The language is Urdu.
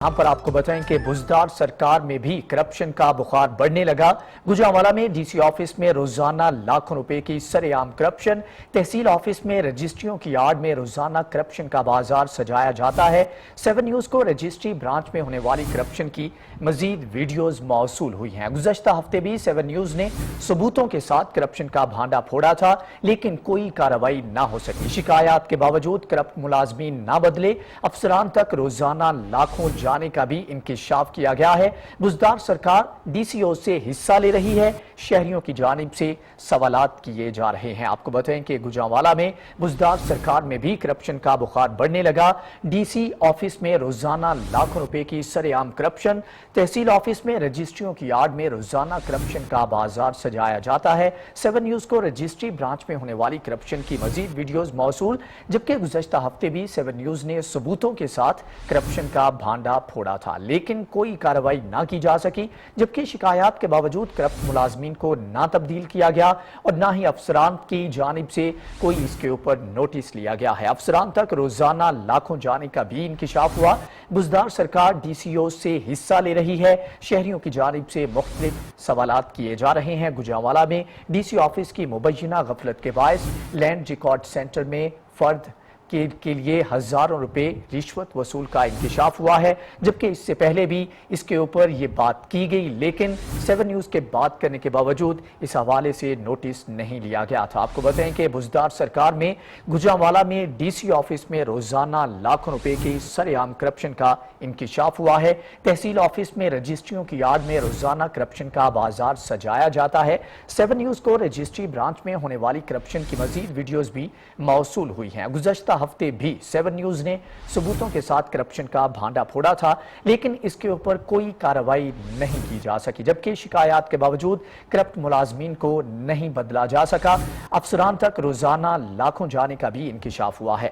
یہاں پر آپ کو بتائیں کہ بزدار سرکار میں بھی کرپشن کا بخار بڑھنے لگا۔ گوجرانوالہ میں ڈی سی آفس میں روزانہ لاکھوں روپے کی سرے عام کرپشن، تحصیل آفس میں رجسٹریوں کی آڑ میں روزانہ کرپشن کا بازار سجایا جاتا ہے۔ 7 نیوز کو رجسٹری برانچ میں ہونے والی کرپشن کی مزید ویڈیوز موصول ہوئی ہیں۔ گزشتہ ہفتے بھی 7 نیوز نے ثبوتوں کے ساتھ کرپشن کا بھانڈا پھوڑا تھا، لیکن کوئی کارروائی نہ ہو سکی۔ شکایات کے باوجود کرپٹ ملازمین نہ بدلے، افسران تک روزانہ لاکھوں جانے کا بھی انکشاف کیا گیا ہے۔ بزدار سرکار ڈی سی او سے حصہ لے رہی ہے، شہریوں کی جانب سے سوالات کیے جا رہے ہیں۔ آپ کو بتائیں کہ گوجرانوالہ میں بزدار سرکار میں بھی کرپشن کا بخار بڑھنے لگا۔ ڈی سی آفس میں روزانہ لاکھوں روپے کی سرے عام کرپشن، تحصیل آفس میں رجسٹریوں کی آڑ میں روزانہ کرپشن کا بازار سجایا جاتا ہے۔ 7 نیوز کو رجسٹری برانچ میں ہونے والی کرپشن کی مزید ویڈیوز موصول، جبکہ گزشتہ ہفتے بھی 7 نیوز نے ثبوتوں کے ساتھ کرپشن کا بھانڈا پھوڑا تھا، لیکن کوئی کارروائی نہ کی جا سکی، جبکہ شکایات کے باوجود کرپٹ ملازمین کو نہ تبدیل کیا گیا اور نہ ہی افسران کی جانب سے کوئی اس کے اوپر نوٹس لیا گیا ہے۔ افسران تک روزانہ لاکھوں جانے کا بھی انکشاف ہوا۔ بزدار سرکار ڈی سی او سے حصہ لے رہی ہے، شہریوں کی جانب سے مختلف سوالات کیے جا رہے ہیں۔ گوجرانوالہ میں ڈی سی آفس کی مبینہ غفلت کے باعث لینڈ ریکارڈ سینٹر میں فرد کے لیے ہزاروں روپے رشوت وصول کا انکشاف ہوا ہے، جبکہ اس سے پہلے بھی اس کے اوپر یہ بات کی گئی، لیکن 7 نیوز کے بات کرنے کے باوجود اس حوالے سے نوٹس نہیں لیا گیا تھا۔ آپ کو بتائیں کہ بزدار سرکار میں گوجرانوالہ میں ڈی سی آفس میں روزانہ لاکھوں روپے کی سرے عام کرپشن کا انکشاف ہوا ہے۔ تحصیل آفس میں رجسٹریوں کی آڑ میں روزانہ کرپشن کا بازار سجایا جاتا ہے۔ 7 نیوز کو رجسٹری برانچ میں ہونے والی کرپشن کی مزید ویڈیوز بھی موصول ہوئی ہیں۔ گزشتہ ہفتے بھی 7 نیوز نے ثبوتوں کے ساتھ کرپشن کا بھانڈا پھوڑا تھا، لیکن اس کے اوپر کوئی کارروائی نہیں کی جا سکی، جبکہ شکایات کے باوجود کرپٹ ملازمین کو نہیں بدلا جا سکا۔ افسران تک روزانہ لاکھوں جانے کا بھی انکشاف ہوا ہے۔